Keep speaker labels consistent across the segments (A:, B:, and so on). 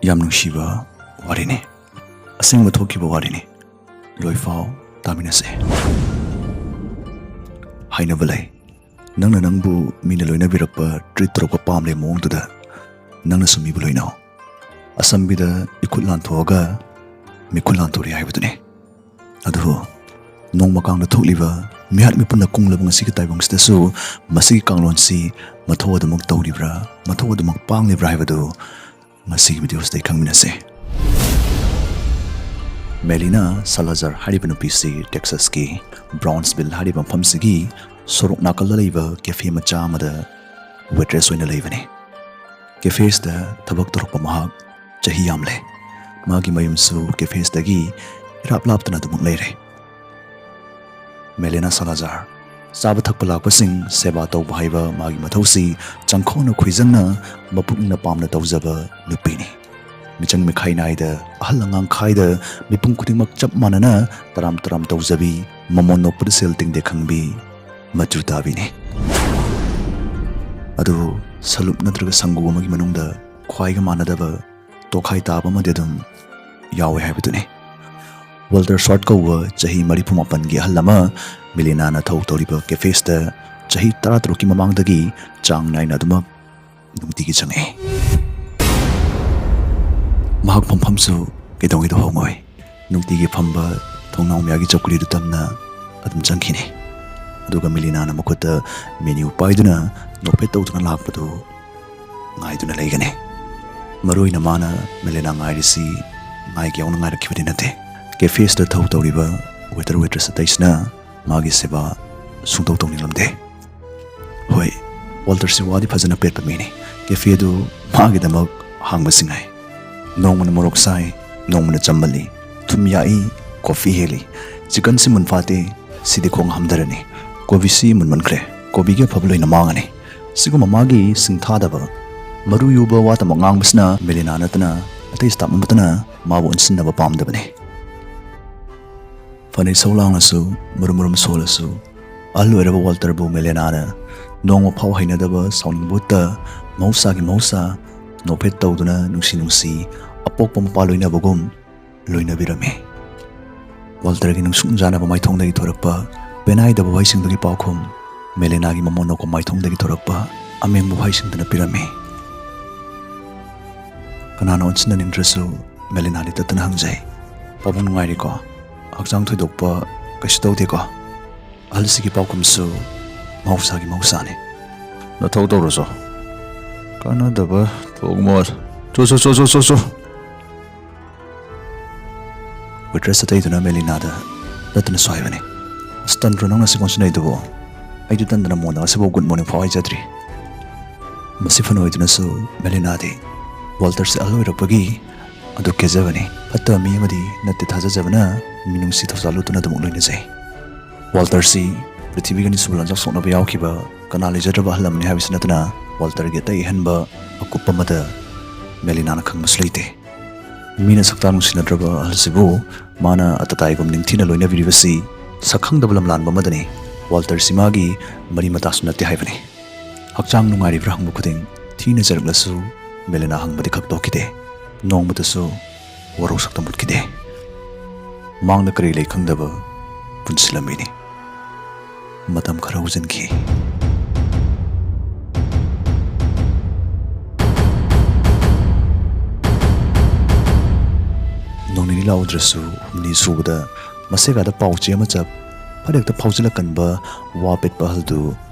A: ꯌꯥꯝ ꯅꯨꯡꯁꯤꯕ ꯋꯥꯔꯤꯅꯤ ꯑꯁꯦꯡꯕ ꯊꯣꯛꯈꯤꯕ ꯋꯥꯔꯤꯅꯤ ꯂꯣꯏꯐꯥꯎ ꯇꯥꯃꯤꯟꯅꯁꯦ ꯍꯥꯏꯅꯕ ꯂꯩ ꯅꯪꯅ ꯅꯪꯕꯨ ꯃꯤꯅ ꯂꯣꯏꯅꯕꯤꯔꯛꯄ ꯇ꯭ꯔꯤꯠ ꯇꯧꯔꯛꯄ ꯄꯥꯝꯂꯦ ꯃꯑꯣꯡꯗꯨꯗ ꯅꯪꯅꯁꯨ ꯃꯤꯕꯨ ꯂꯣꯏꯅꯧ ꯑꯁꯝꯕꯤꯗ ꯏꯈꯨꯠ ꯂꯥꯟꯊꯣꯛꯑꯒ ꯃꯤꯈꯨꯠ ꯂꯥꯟꯊꯣꯛꯔꯦ ꯍꯥꯏꯕꯗꯨꯅꯤ ꯑꯗꯨꯕꯨ ꯅꯣꯡꯃꯀꯥꯡꯗ ꯊꯣꯛꯂꯤꯕ ꯃꯤꯍꯥꯠ ꯃꯤꯄꯨꯟꯅ ꯀꯨꯡꯂꯕ ꯉꯁꯤꯒꯤ ꯇꯥꯏꯕꯪꯁꯤꯗꯁꯨ ꯃꯁꯤꯒꯤ ꯀꯥꯡꯂꯣꯟꯁꯤ ꯃꯊꯧ ꯑꯗꯨꯃꯛ ꯇꯧꯔꯤꯕ꯭ꯔꯥ ꯃꯊꯧ ꯑꯗꯨꯃꯛ ꯄꯥꯡꯂꯤꯕ꯭ꯔꯥ ꯍꯥꯏꯕꯗꯨ ꯉꯁꯤꯒꯤ ꯚꯤꯗꯤꯑꯣꯁꯤꯗ ꯈꯪꯃꯤꯟꯅꯁꯦ ꯃꯦꯂꯤꯅꯥ ꯁꯥꯂꯥꯖꯥꯔ ꯍꯥꯏꯔꯤꯕ ꯅꯨꯄꯤꯁꯤ ꯇꯦꯛꯁꯥꯁꯀꯤ ꯕ꯭ꯔꯥꯎꯟꯁꯚꯤꯜ ꯍꯥꯏꯔꯤꯕ ꯃꯐꯝꯁꯤꯒꯤ ꯁꯣꯔꯣꯛ ꯅꯥꯀꯜꯗ ꯂꯩꯕ ꯀꯦꯐꯦ ꯃꯆꯥ ꯑꯃꯗ ꯋꯦꯇ꯭ꯔꯦꯁ ꯑꯣꯏꯅ ꯂꯩꯕꯅꯤ ꯀꯦꯐꯦꯁꯤꯗ ꯊꯕꯛ ꯇꯧꯔꯛꯄ ꯃꯍꯥꯛ ꯆꯍꯤ ꯌꯥꯝꯂꯦ ꯃꯥꯒꯤ ꯃꯌꯨꯝꯁꯨ ꯀꯦꯐꯦꯁꯤꯗꯒꯤ ꯏꯔꯥꯞ ꯂꯥꯞꯇꯅ ꯑꯗꯨꯃꯛ ꯂꯩꯔꯦ ꯃꯦꯂꯤꯅꯥ ꯁꯥꯂꯥꯖꯥꯔ ꯆꯥꯕ ꯊꯛꯄ ꯂꯥꯛꯄꯁꯤꯡ ꯁꯦꯕꯥ ꯇꯧꯕ ꯍꯥꯏꯕ ꯃꯥꯒꯤ ꯃꯊꯧꯁꯤ ꯆꯪꯈꯣꯡꯅ ꯈꯣꯏꯖꯪꯅ ꯃꯄꯨꯛꯅꯤꯡꯅ ꯄꯥꯝꯅ ꯇꯧꯖꯕ ꯅꯨꯄꯤꯅꯤ ꯃꯤꯆꯪ ꯃꯤꯈꯥꯏ ꯅꯥꯏꯗ ꯑꯍꯜ ꯑꯉꯥꯡ ꯈꯥꯏꯗ ꯃꯤꯄꯨꯝ ꯈꯨꯗꯤꯡꯃꯛ ꯆꯞ ꯃꯥꯟꯅꯅ ꯇꯔꯥꯝ ꯇꯔꯥꯝ ꯇꯧꯖꯕꯤ ꯃꯃꯣꯟ ꯅꯣꯛꯄꯗ ꯁꯦꯜ ꯇꯤꯡꯗꯦ ꯈꯪꯕꯤ ꯃꯆꯨ ꯇꯥꯕꯤꯅꯤ ꯑꯗꯨꯕꯨ ꯁꯂꯨꯞ ꯅꯠꯇ꯭ꯔꯒ ꯁꯪꯒꯨ ꯑꯃꯒꯤ ꯃꯅꯨꯡꯗ ꯈ꯭ꯋꯥꯏꯒ ꯃꯥꯟꯅꯗꯕ ꯇꯣꯈꯥꯏ ꯇꯥꯕ ꯑꯃꯗꯤ ꯑꯗꯨꯝ ꯌꯥꯎꯋꯦ ꯍꯥꯏꯕꯗꯨꯅꯤ ꯋꯥꯜꯇꯔ ꯁ꯭ꯋꯥꯔꯠ ꯀꯧꯕ ꯆꯍꯤ 34ꯒꯤ ꯑꯍꯜ ꯑꯃ ꯃꯦꯂꯤꯅꯥꯅ ꯊꯧ ꯇꯧꯔꯤꯕ ꯀꯦꯐꯦꯁꯇ ꯆꯍꯤ 13ꯀꯤ ꯃꯃꯥꯡꯗꯒꯤ ꯆꯥꯡ ꯅꯥꯏꯅ ꯑꯗꯨꯃꯛ ꯅꯨꯡꯇꯤꯒꯤ ꯆꯪꯉꯛꯏ ꯃꯍꯥꯛ ꯐꯝꯐꯝꯁꯨ ꯀꯩꯗꯧꯉꯩꯗ ꯍꯣꯡꯉꯣꯏ ꯅꯨꯡꯇꯤꯒꯤ ꯐꯝꯕ ꯊꯣꯡꯅꯥꯎ ꯃꯌꯥꯒꯤ ꯆꯧꯀ꯭ꯔꯤꯗꯨ ꯇꯝꯅ ꯑꯗꯨꯝ ꯆꯪꯈꯤꯅꯤ ꯑꯗꯨꯒ ꯃꯦꯂꯤꯅꯥꯅ ꯃꯈꯨꯠꯇ ꯃꯦꯅ꯭ꯌꯨ ꯄꯥꯏꯗꯨꯅ ꯅꯣꯛꯐꯦꯠ ꯇꯧꯗꯨꯅ ꯂꯥꯛꯄꯗꯨ ꯉꯥꯏꯗꯨꯅ ꯂꯩꯒꯅꯤ ꯃꯔꯨꯑꯣꯏꯅ ꯃꯥꯅ ꯃꯦꯂꯤꯅꯥ ꯉꯥꯏꯔꯤꯁꯤ ꯉꯥꯏꯒ ꯌꯥꯎꯅ ꯉꯥꯏꯔꯛꯈꯤꯕꯗꯤ ꯅꯠꯇꯦ ꯀꯦꯐꯦꯁꯇ ꯊꯧ ꯇꯧꯔꯤꯕ ꯋꯦꯇꯔ ꯋꯦꯇ꯭ꯔꯦꯁ ꯑꯇꯩꯁꯤꯅ ꯃꯥꯒꯤ ꯁꯦꯕꯥ ꯁꯨꯡꯇꯧ ꯇꯧꯅꯤꯡꯂꯝꯗꯦ ꯍꯣꯏ ꯋꯥꯜꯇꯔꯁꯤ ꯋꯥꯗꯤ ꯐꯖꯅ ꯄꯦꯠꯄ ꯃꯤꯅꯤ ꯀꯦꯐꯦꯗꯨ ꯃꯥꯒꯤꯗꯃꯛ ꯍꯥꯡꯕꯁꯤ ꯉꯥꯏ ꯅꯣꯡꯃꯅ ꯃꯣꯔꯣꯛ ꯁꯥꯏ ꯅꯣꯡꯃꯅ ꯆꯝꯃꯜꯂꯤ ꯊꯨꯝ ꯌꯥꯛꯏ ꯀꯣꯐꯤ ꯍꯦꯜꯂꯤ ꯆꯤꯀꯟꯁꯤ ꯃꯨꯟꯐꯥꯠꯇꯦ ꯁꯤꯗꯤ ꯈꯣꯡ ꯍꯥꯝꯊꯔꯅꯤ ꯀꯣꯕꯤꯁꯤ ꯃꯨꯟꯃꯟꯈ꯭ꯔꯦ ꯀꯣꯕꯤꯒꯤ ꯑꯐꯕ ꯂꯣꯏꯅ ꯃꯥꯡꯉꯅꯤ ꯁꯤꯒꯨꯝꯕ ꯃꯥꯒꯤ ꯁꯤꯡꯊꯥꯗꯕ ꯃꯔꯨ ꯌꯨꯕ ꯋꯥꯇꯃꯛ ꯉꯥꯡꯕꯁꯤꯅ ꯃꯦꯂꯤꯅꯥ ꯅꯠꯇꯅ ꯑꯇꯩ ꯁ꯭ꯇꯥꯐ ꯑꯃꯠꯇꯅ ꯃꯥꯕꯨ ꯑꯣꯟꯁꯤꯟꯅꯕ ꯄꯥꯝꯗꯕꯅꯤ ꯐꯅ ꯏꯁꯧ ꯂꯥꯡꯂꯁꯨ ꯃꯔꯨꯝ ꯃꯔꯨꯝ ꯁꯣꯜꯂꯁꯨ ꯑꯍꯜ ꯑꯣꯏꯔꯕ ꯋꯥꯜꯇꯔꯕꯨ ꯃꯦꯂꯤꯅꯥꯅ ꯅꯣꯡꯃ ꯐꯥꯎ ꯍꯩꯅꯗꯕ ꯁꯥꯎꯅꯤꯡꯕꯨꯠꯇ ꯃꯍꯧꯁꯥꯒꯤ ꯃꯍꯧꯁꯥ ꯅꯣꯛꯐꯦꯠ ꯇꯧꯗꯨꯅ ꯅꯨꯡꯁꯤ ꯅꯨꯡꯁꯤ ꯑꯄꯣꯛꯄ ꯃꯄꯥ ꯂꯣꯏꯅꯕꯒꯨꯝ ꯂꯣꯏꯅꯕꯤꯔꯝꯃꯤ ꯋꯥꯜꯇꯔꯒꯤ ꯅꯨꯡꯁꯨꯛ ꯅꯨꯡꯖꯥꯅꯕ ꯃꯥꯏꯊꯣꯡꯗꯒꯤ ꯊꯣꯔꯛꯄ ꯄꯦꯅꯥꯏꯗꯕ ꯋꯥꯍꯩꯁꯤꯡꯗꯨꯒꯤ ꯄꯥꯎꯈꯨꯝ ꯃꯦꯂꯤꯅꯥꯒꯤ ꯃꯃꯣꯟ ꯅꯣꯛꯄ ꯃꯥꯏꯊꯣꯡꯗꯒꯤ ꯊꯣꯔꯛꯄ ꯑꯃꯦꯡꯕ ꯋꯥꯍꯩꯁꯤꯡꯗꯨꯅ ꯄꯤꯔꯝꯃꯤ ꯀꯅꯥꯅ ꯑꯣꯟꯁꯤꯟꯅꯅꯤꯡꯗ꯭ꯔꯁꯨ ꯃꯦꯂꯤꯅꯥꯗꯤ ꯇꯠꯇꯅ ꯍꯪꯖꯩ ꯄꯥꯕꯨꯡ ꯅꯨꯡꯉꯥꯏꯔꯤꯀꯣ ꯍꯛꯆꯥꯡ ꯊꯣꯏꯗꯣꯛꯄ ꯀꯩꯁꯨ ꯇꯧꯗꯦꯀꯣ ꯑꯍꯜꯁꯤꯒꯤ ꯄꯥꯎꯈꯨꯝꯁꯨ ꯃꯍꯧꯁꯥꯒꯤ ꯃꯍꯧꯁꯥꯅꯤ ꯅꯊꯧ ꯇꯧꯔꯁꯨ ꯀꯥꯟꯅꯗꯕ ꯊꯣꯛꯃꯣꯠ ꯆꯣ ꯋꯦꯇ꯭ꯔꯦꯁ ꯑꯇꯩꯗꯨꯅ ꯃꯦꯂꯤꯅꯥꯗ ꯇꯠꯇꯅꯁꯨ ꯍꯥꯏꯕꯅꯤ ꯑꯁ ꯇꯟꯗ꯭ꯔꯣ ꯅꯪꯅ ꯁꯤ ꯀꯣꯟꯁꯤꯟꯅꯩꯗꯨꯕꯨ ꯑꯩꯗꯤ ꯇꯟꯗꯅ ꯃꯣꯟꯗ ꯉꯁꯤꯐꯥꯎ ꯒꯨꯗ ꯃꯣꯔꯅꯤꯡ ꯐꯥꯎ ꯍꯥꯏꯖꯗ꯭ꯔꯤ ꯃꯁꯤ ꯐꯅ ꯑꯣꯏꯗꯨꯅꯁꯨ ꯃꯦꯂꯤꯅꯥꯗꯤ ꯋꯥꯜꯇꯔꯁꯤ ꯑꯍꯜ ꯑꯣꯏꯔꯛꯄꯒꯤ ꯑꯗꯨ ꯀꯦꯖꯕꯅꯤ ꯐꯠꯇꯕ ꯃꯤ ꯑꯃꯗꯤ ꯅꯠꯇꯦ ꯊꯥꯖꯖꯕꯅ ꯃꯤꯅꯨꯡꯁꯤ ꯊꯧꯖꯥꯜ ꯎꯠꯇꯨꯅ ꯑꯗꯨꯃꯛ ꯂꯣꯏꯅꯖꯩ ꯋꯥꯜꯇꯔꯁꯤ ꯄ꯭ꯔꯤꯊꯤꯕꯤꯒ ꯅꯤꯁꯨꯕ ꯂꯥꯟꯖꯥꯎ ꯁꯣꯛꯅꯕ ꯌꯥꯎꯈꯤꯕ ꯀꯅꯥ ꯂꯩꯖꯗ꯭ꯔꯕ ꯑꯍꯜ ꯑꯃꯅꯤ ꯍꯥꯏꯕꯁꯤ ꯅꯠꯇꯅ ꯋꯥꯜꯇꯔꯒꯤ ꯑꯇꯩ ꯑꯍꯦꯟꯕ ꯑꯀꯨꯞꯄ ꯑꯃꯗ ꯃꯦꯂꯤꯅꯥꯅ ꯈꯪꯕꯁꯨ ꯂꯩꯇꯦ ꯃꯤꯅ ꯁꯛꯇꯥ ꯅꯨꯡꯁꯤꯅꯗ꯭ꯔꯕ ꯑꯍꯜꯁꯤꯕꯨ ꯃꯥꯅ ꯑꯇꯇꯥꯏꯒꯨꯝ ꯅꯤꯡꯊꯤꯅ ꯂꯣꯏꯅꯕꯤꯔꯤꯕꯁꯤ ꯁꯛꯈꯪꯗꯕ ꯂꯝꯂꯥꯟꯕ ꯑꯃꯗꯅꯤ ꯋꯥꯜꯇꯔꯁꯤ ꯃꯥꯒꯤ ꯃꯔꯤ ꯃꯇꯥꯁꯨ ꯅꯠꯇꯦ ꯍꯥꯏꯕꯅꯤ ꯍꯛꯆꯥꯡ ꯅꯨꯡꯉꯥꯏꯔꯤꯕ꯭ꯔꯥ ꯍꯪꯕ ꯈꯨꯗꯤꯡ ꯊꯤꯅ ꯖꯔꯛꯂꯁꯨ ꯃꯦꯂꯤꯅꯥ ꯍꯪꯕꯗꯤ ꯈꯛꯇꯣꯛꯈꯤꯗꯦ ꯅꯣꯡꯃꯇꯁꯨ ꯋꯥꯔꯧ ꯁꯛꯇ ꯃꯨꯠꯈꯤꯗꯦ ꯃꯥꯡꯗ ꯀꯔꯤ ꯂꯩ ꯈꯪꯗꯕ ꯄꯨꯟꯁꯤ ꯂꯝꯕꯤꯅꯤ ꯃꯇꯝ ꯈꯔ ꯍꯧꯖꯤꯟꯈꯤ ꯅꯣꯡ ꯅꯤꯅꯤ ꯂꯥꯎꯗ꯭ꯔꯁꯨ ꯍꯨꯝꯅꯤ ꯁꯨꯕꯗ ꯃꯁꯦꯒꯥꯗ ꯄꯥꯎꯆꯦ ꯑꯃ ꯆꯞ ꯐꯔꯦꯛꯇ ꯐꯥꯎꯖꯤꯜꯂꯛꯀꯟꯕ ꯋꯥ ꯄꯦꯠꯄ ꯑꯍꯜꯗꯨ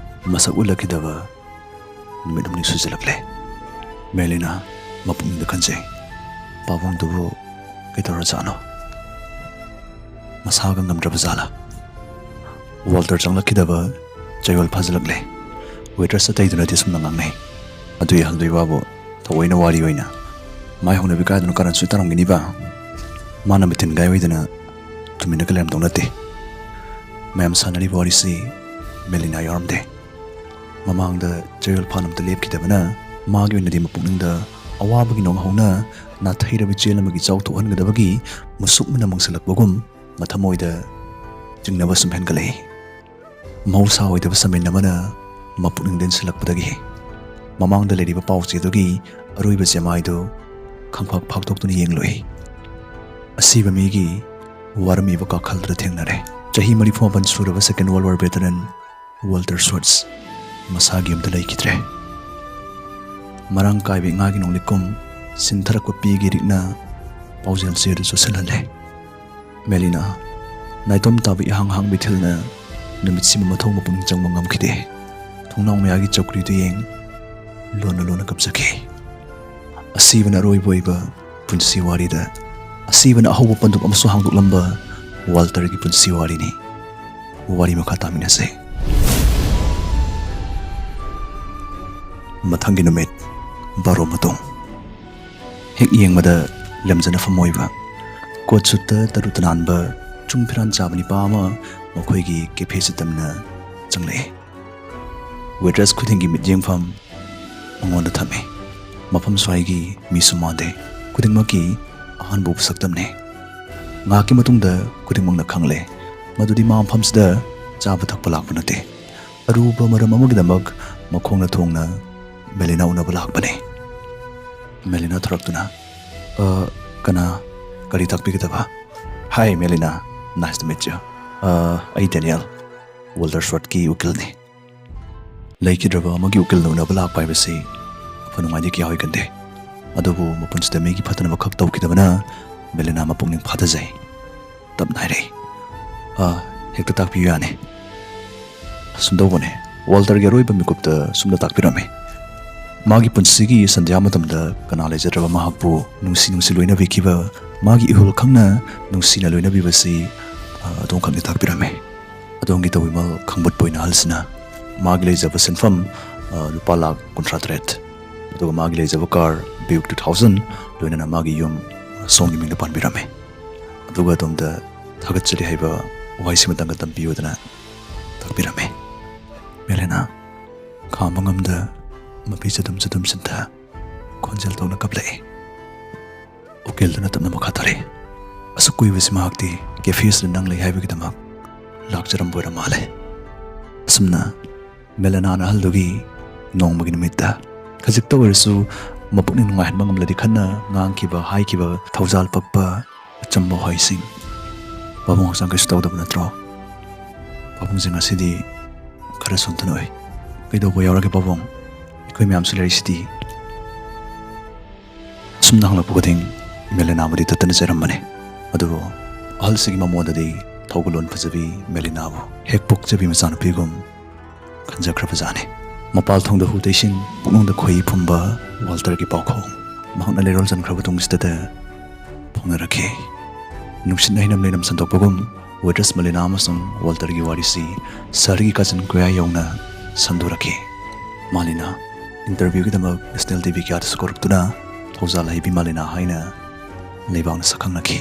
A: ꯃꯁꯛ ꯎꯠꯂꯛꯈꯤꯗꯕ ꯅꯨꯃꯤꯠ ꯍꯨꯝꯅꯤ ꯁꯨꯖꯤꯜꯂꯛꯂꯦ ꯃꯦꯂꯤꯅꯥ ꯃꯄꯨꯡꯅꯤꯡꯗ ꯈꯟꯖꯩ ꯄꯥꯕꯨꯡꯗꯨꯕꯨ ꯀꯩꯗꯧꯔꯖꯥꯠꯅꯣ ꯃꯁꯥꯒ ꯉꯝꯗ꯭ꯔꯕ ꯖꯥꯠꯂꯥ ꯋꯥꯜꯇꯔ ꯆꯪꯂꯛꯈꯤꯗꯕ ꯆꯌꯣꯜ ꯐꯥꯖꯤꯜꯂꯛꯂꯦ ꯋꯦꯇ꯭ꯔꯦꯁ ꯑꯇꯩꯗꯨꯅꯗꯤ ꯁꯨꯝꯅ ꯉꯥꯡꯅꯩ ꯑꯗꯨꯒꯤ ꯑꯍꯜꯗꯨꯒꯤ ꯋꯥꯕꯨ ꯊꯑꯣꯏꯅ ꯋꯥꯔꯤ ꯑꯣꯏꯅ ꯃꯥꯏ ꯍꯧꯅꯕꯤ ꯀꯥꯏꯗꯨꯅ ꯀꯥꯔꯟꯁꯨ ꯇꯥꯔꯝꯒꯅꯤꯕ ꯃꯥꯅ ꯃꯤꯊꯤꯟ ꯒꯥꯏ ꯑꯣꯏꯗꯅ ꯇꯨꯃꯤꯟꯅꯒ ꯂꯩꯔꯝꯗꯧ ꯅꯠꯇꯦ ꯃꯌꯥꯝ ꯁꯥꯟꯅꯔꯤꯕ ꯋꯥꯔꯤꯁꯤ ꯃꯦꯂꯤꯅꯥ ꯌꯥꯎꯔꯝꯗꯦ ꯃꯃꯥꯡꯗ ꯆꯌꯣꯜ ꯐꯥꯅꯝꯇ ꯂꯦꯞꯈꯤꯗꯕꯅ ꯃꯥꯒꯤ ꯑꯣꯏꯅꯗꯤ ꯃꯄꯨꯛꯅꯤꯡꯗ ꯑꯋꯥꯕꯒꯤ ꯅꯣꯡꯍꯧꯅ ꯅꯥꯊꯩꯔꯕ ꯆꯦꯜ ꯑꯃꯒꯤ ꯆꯥꯎꯊꯣꯛꯍꯟꯒꯗꯕꯒꯤ ꯃꯨꯁꯨꯛꯅ ꯃꯪꯁꯤꯜꯂꯛꯄꯒꯨꯝ ꯃꯊꯃꯣꯏꯗ ꯆꯤꯡꯅꯕ ꯁꯨꯝ ꯍꯦꯟꯒꯠꯂꯛꯏ ꯃꯍꯧꯁꯥ ꯑꯣꯏꯗꯕ ꯁꯃꯦꯟ ꯑꯃꯅ ꯃꯄꯨꯛꯅꯤꯡꯗ ꯏꯟꯁꯤꯜꯂꯛꯄꯗꯒꯤ ꯃꯃꯥꯡꯗ ꯂꯩꯔꯤꯕ ꯄꯥꯎꯆꯦꯗꯨꯒꯤ ꯑꯔꯣꯏꯕ ꯆꯦꯃꯥꯏꯗꯨ ꯈꯪꯐꯥꯛ ꯐꯥꯛꯇꯣꯛꯇꯨꯅ ꯌꯦꯡꯂꯨꯏ꯫ ꯑꯁꯤꯕ ꯃꯤꯒꯤ ꯋꯥꯔꯝꯃꯤꯕ ꯀꯥꯈꯜꯗꯨꯗ ꯊꯦꯡꯅꯔꯦ꯫ ꯆꯍꯤ 34 ꯁꯨꯔꯕ ꯁꯦꯀꯦꯟ ꯋꯥꯔꯜ ꯋꯥꯔ ꯚꯦꯇꯔꯟ ꯋꯥꯜꯇꯔ ꯁ꯭ꯋꯥꯔꯠꯖ ꯃꯁꯥꯒꯤ ꯌꯨꯝꯗ ꯂꯩꯈꯤꯗ꯭ꯔꯦ꯫ ꯃꯔꯥꯡ ꯀꯥꯏꯕ ꯏꯉꯥꯒꯤ ꯅꯣꯡꯂꯤꯛꯀꯨꯝ ꯁꯤꯟꯊꯔꯛꯄ ꯄꯤꯒꯤ ꯔꯤꯛꯅ ꯄꯥꯎꯖꯦꯜ ꯆꯦꯗꯨ ꯆꯣꯠꯁꯤꯜꯍꯜꯂꯦ꯫ ꯃꯦꯂꯤꯅꯥ ꯅꯥꯏꯇꯣꯝ ꯇꯥꯕ ꯏꯍꯥꯡ ꯍꯥꯡꯕ ꯏꯊꯤꯜꯅ ꯅꯨꯃꯤꯠꯁꯤꯕꯨ ꯃꯊꯣꯡ ꯃꯄꯨꯡ ꯆꯪꯕ ꯉꯝꯈꯤꯗꯦ꯫ ꯊꯣꯡꯅꯥꯎ ꯃꯌꯥꯒꯤ ꯆꯧꯀ꯭ꯔꯤꯗꯨ ꯌꯦꯡ ꯂꯣꯟꯅ ꯂꯣꯟꯅ ꯀꯞꯆꯈꯤ꯫ ꯑꯁꯤꯕꯅ ꯑꯔꯣꯏꯕ ꯑꯣꯏꯕ ꯄꯨꯟꯁꯤ ꯋꯥꯔꯤꯗ ꯑꯁꯤꯕꯅ ꯑꯍꯧꯕ ꯄꯟꯗꯨꯞ ꯑꯃꯁꯨ ꯍꯥꯡꯗꯣꯛꯂꯝꯕ ꯋꯥꯜꯇꯔꯒꯤ ꯄꯨꯟꯁꯤ ꯋꯥꯔꯤꯅꯤ꯫ ꯋꯥꯔꯤ ꯃꯈꯥ ꯇꯥꯃꯤꯟꯅꯁꯦ꯫ ꯃꯊꯪꯒꯤ ꯅꯨꯃꯤꯠ 12 ꯃꯇꯨꯡ ꯍꯦꯛ ꯌꯦꯡꯕꯗ ꯂꯝꯖꯅ ꯐꯝꯃꯣꯏꯕ ꯀꯣꯠ ꯁꯨꯠꯇ ꯇꯔꯨ ꯇꯅꯥꯟꯕ ꯆꯨꯡ ꯐꯤꯔꯥꯟ ꯆꯥꯕ ꯅꯤꯄꯥ ꯑꯃ ꯃꯈꯣꯏꯒꯤ ꯀꯦꯐꯦ ꯇꯝꯅ ꯆꯪꯂꯛꯑꯦ꯫ ꯋꯦꯇ꯭ꯔꯦꯁ ꯈꯨꯗꯤꯡꯒꯤ ꯃꯤꯠꯌꯦꯡꯐꯝ ꯃꯉꯣꯟꯗ ꯊꯝꯃꯤ꯫ ꯃꯐꯝ ꯁ꯭ꯋꯥꯏꯒꯤ ꯃꯤꯁꯨ ꯃꯥꯟꯗꯦ, ꯈꯨꯗꯤꯡꯃꯛꯀꯤ ꯑꯍꯥꯟꯕ ꯎꯕ ꯁꯛꯇꯝꯅꯤ꯫ ꯉꯥꯏꯍꯥꯛꯀꯤ ꯃꯇꯨꯡꯗ ꯈꯨꯗꯤꯡꯃꯛꯅ ꯈꯪꯂꯦ ꯃꯗꯨꯗꯤ ꯃꯥ ꯃꯐꯝꯁꯤꯗ ꯆꯥꯕ ꯊꯛꯄ ꯂꯥꯛꯄ ꯅꯠꯇꯦ, ꯑꯔꯨꯕ ꯃꯔꯝ ꯑꯃꯒꯤꯗꯃꯛ ꯃꯈꯣꯡꯅ ꯊꯣꯡꯅ ꯃꯦꯂꯤꯅꯥ ꯎꯅꯕ ꯂꯥꯛꯄꯅꯤ꯫ ꯃꯦꯂꯤꯅꯥ ꯊꯣꯔꯛꯇꯨꯅ ꯀꯔꯤ ꯇꯥꯛꯄꯤꯒꯗꯕ? ꯍꯥꯏ ꯃꯦꯂꯤꯅꯥ, ꯅꯥꯏꯁ ꯇꯨ ꯃꯤꯠ ꯌꯨ꯫ ꯑꯩ ꯗꯦꯅꯤꯌꯦꯜ, ꯋꯥꯜꯇꯔ ꯁ꯭ꯋꯥꯔꯠꯀꯤ ꯎꯀꯤꯜꯅꯤ꯫ ꯂꯩꯈꯤꯗ꯭ꯔꯕ ꯑꯃꯒꯤ ꯎꯀꯤꯜꯅ ꯎꯅꯕ ꯂꯥꯛꯄ ꯍꯥꯏꯕꯁꯤ ꯑꯐ ꯅꯨꯡꯉꯥꯏꯗꯤ ꯀꯌꯥ ꯑꯣꯏꯒꯟꯗꯦ, ꯑꯗꯨꯕꯨ ꯃꯄꯨꯟꯁꯤꯗ ꯃꯤꯒꯤ ꯐꯠꯇꯅꯕ ꯈꯛ ꯇꯧꯈꯤꯗꯕꯅ ꯃꯦꯂꯤꯅꯥ ꯃꯄꯨꯛꯅꯤꯡ ꯐꯥꯊꯖꯩ꯫ ꯇꯞꯅ ꯍꯥꯏꯔꯛꯏ꯫ ꯍꯦꯛꯇ ꯇꯥꯛꯄꯤꯌꯨ ꯌꯥꯅꯤ꯫ ꯑꯁꯨꯝꯗꯧꯕꯅꯦ, ꯋꯥꯜꯇꯔꯒꯤ ꯑꯔꯣꯏꯕ ꯃꯤꯀꯨꯞꯇ ꯁꯨꯝꯅ ꯇꯥꯛꯄꯤꯔꯝꯃꯤ꯫ ꯃꯥꯒꯤ ꯄꯨꯟꯁꯤꯒꯤ ꯁꯟꯙ꯭ꯌꯥ ꯃꯇꯝꯗ ꯀꯅꯥ ꯂꯩꯖꯗ꯭ꯔꯕ ꯃꯍꯥꯛꯄꯨ ꯅꯨꯡꯁꯤ ꯂꯣꯏꯅꯕꯤꯈꯤꯕ ꯃꯥꯒꯤ ꯏꯍꯨꯜ ꯈꯪꯅ ꯅꯨꯡꯁꯤꯅ ꯂꯣꯏꯅꯕꯤꯕꯁꯤ ꯑꯗꯣꯝꯈꯛꯅ ꯇꯥꯛꯄꯤꯔꯝꯃꯤ꯫ ꯑꯗꯣꯝꯒꯤ ꯇꯧꯕꯤꯃꯜ ꯈꯪꯕꯠꯄ ꯑꯣꯏꯅ ꯑꯍꯜꯁꯤꯅ ꯃꯥꯒꯤ ꯂꯩꯖꯕ ꯁꯦꯟꯐꯝ ꯂꯨꯄꯥ ꯂꯥꯈ 38, ꯑꯗꯨꯒ ꯃꯥꯒꯤ ꯂꯩꯖꯕ ꯀꯥꯔ ꯕ꯭ꯌꯨꯛ 2000 ꯂꯣꯏꯅꯅ ꯃꯥꯒꯤ ꯌꯨꯝ ꯁꯣꯝꯒꯤ ꯃꯤꯡꯗ ꯄꯥꯟꯕꯤꯔꯝꯃꯤ꯫ ꯑꯗꯨꯒ ꯑꯗꯣꯝꯗ ꯊꯥꯒꯠꯆꯔꯤ ꯍꯥꯏꯕ ꯋꯥꯍꯩꯁꯤꯃꯇꯪꯒ ꯇꯝꯕꯤꯌꯨꯗꯅ ꯇꯥꯛꯄꯤꯔꯝꯃꯤ꯫ ꯃꯦꯂꯤꯅꯥ ꯈꯥꯝꯕ ꯉꯝꯗ ꯃꯄꯤ ꯆꯗꯨꯝ ꯁꯤꯟꯊ ꯈꯣꯟꯖꯦꯜ ꯇꯧꯅ ꯀꯞꯂꯛꯏ꯫ ꯎꯀꯤꯜꯗꯨꯅ ꯇꯞꯅ ꯃꯈꯥ ꯇꯥꯔꯛꯏ꯫ ꯑꯁꯨꯛ ꯀꯨꯏꯕꯁꯤ ꯃꯍꯥꯛꯇꯤ ꯀꯦꯐꯦꯁꯤꯗ ꯅꯪ ꯂꯩ ꯍꯥꯏꯕꯒꯤꯗꯃꯛ ꯂꯥꯛꯆꯔꯝꯕ ꯑꯣꯏꯔ ꯃꯥꯜꯂꯦ꯫ ꯑꯁꯨꯝꯅ ꯃꯦꯂꯤꯅꯥꯅ ꯑꯍꯜꯗꯨꯒꯤ ꯅꯣꯡꯃꯒꯤ ꯅꯨꯃꯤꯠꯇ ꯈꯖꯤꯛꯇ ꯑꯣꯏꯔꯁꯨ ꯃꯄꯨꯛꯅꯤꯡ ꯅꯨꯡꯉꯥꯏꯍꯟꯕ ꯉꯝꯂꯗꯤ ꯈꯟꯅ ꯉꯥꯡꯈꯤꯕ ꯍꯥꯏꯈꯤꯕ ꯊꯧꯖꯥꯜ ꯄꯛꯄ ꯑꯆꯝꯕ ꯋꯥꯍꯩꯁꯤꯡ꯫ ꯄꯥꯕꯨꯡ ꯍꯛꯆꯥꯡ ꯀꯩꯁꯨ ꯇꯧꯗꯕ ꯅꯠꯇ꯭ꯔꯣ? ꯄꯥꯕꯨꯡꯁꯦ ꯉꯁꯤꯗꯤ ꯈꯔ ꯁꯣꯟꯊꯅ ꯑꯣꯏ꯫ ꯀꯩꯗꯧꯕ ꯌꯥꯎꯔꯒꯦ ꯄꯥꯕꯨꯡ? ꯑꯩꯈꯣই ꯃꯌꯥꯝꯁꯨ ꯂꯩꯔꯤꯁꯤꯗꯤ꯫ ꯑꯁꯨꯝꯅ ꯍꯪꯂꯛꯄ ꯈꯨꯗꯤꯡ ꯃꯦꯂꯤꯅꯥꯕꯨꯗꯤ ꯇꯠꯇꯅ ꯆꯩꯔꯝꯕꯅꯤ, ꯑꯗꯨꯕꯨ ꯑꯍꯜꯁꯤꯒꯤ ꯃꯃꯣꯟꯗꯗꯤ ꯊꯧꯒꯜꯂꯣꯟ ꯐꯖꯕꯤ ꯃꯦꯂꯤꯅꯥꯕꯨ ꯍꯦꯛ ꯄꯣꯛꯆꯕꯤ ꯃꯆꯥꯅꯨꯄꯤꯒꯨꯝ ꯈꯟꯖꯈ꯭ꯔꯕꯖꯥꯠꯅꯤ꯫ ꯃꯄꯥꯜ ꯊꯣꯡꯗ ꯍꯨ ꯇꯩꯁꯤꯟ ꯄꯨꯛꯅꯨꯡꯗ ꯈꯣꯏꯍꯤ ꯐꯨꯝꯕ ꯋꯥꯜꯇꯔꯒꯤ ꯄꯥꯎꯈꯣꯡ ꯃꯍꯥꯛꯅ ꯂꯩꯔꯣꯜ ꯆꯟꯈ꯭ꯔꯕ ꯇꯨꯡꯁꯤꯗ ꯐꯣꯡꯅꯔꯛꯈꯤ꯫ ꯅꯨꯡꯁꯤꯠꯅ ꯍꯩꯅꯝ ꯂꯩꯅꯝ ꯁꯟꯗꯣꯛꯄꯒꯨꯝ ꯋꯦꯇ꯭ꯔꯦꯁ ꯃꯦꯂꯤꯅꯥ ꯑꯃꯁꯨꯡ ꯋꯥꯜꯇꯔꯒꯤ ꯋꯥꯔꯤꯁꯤ ꯁꯍꯔꯒꯤ ꯀꯥꯆꯤꯟ ꯀꯣꯌꯥ ꯌꯧꯅ ꯁꯟꯗꯣꯔꯛꯈꯤ꯫ ꯃꯥꯂꯤꯅꯥ ꯏꯟꯇꯔꯚ꯭ꯌꯨꯒꯤꯗꯃꯛ ꯅꯦꯁꯅꯦꯜ ꯇꯤꯚꯤ ꯀꯌꯥꯗꯁꯨ ꯀꯧꯔꯛꯇꯨꯅ ꯊꯧꯖꯥꯜ ꯍꯩꯕꯤ ꯃꯥꯂꯤꯅꯥ ꯍꯥꯏꯅ ꯂꯩꯕꯥꯛꯅ ꯁꯛꯈꯪꯅꯈꯤ꯫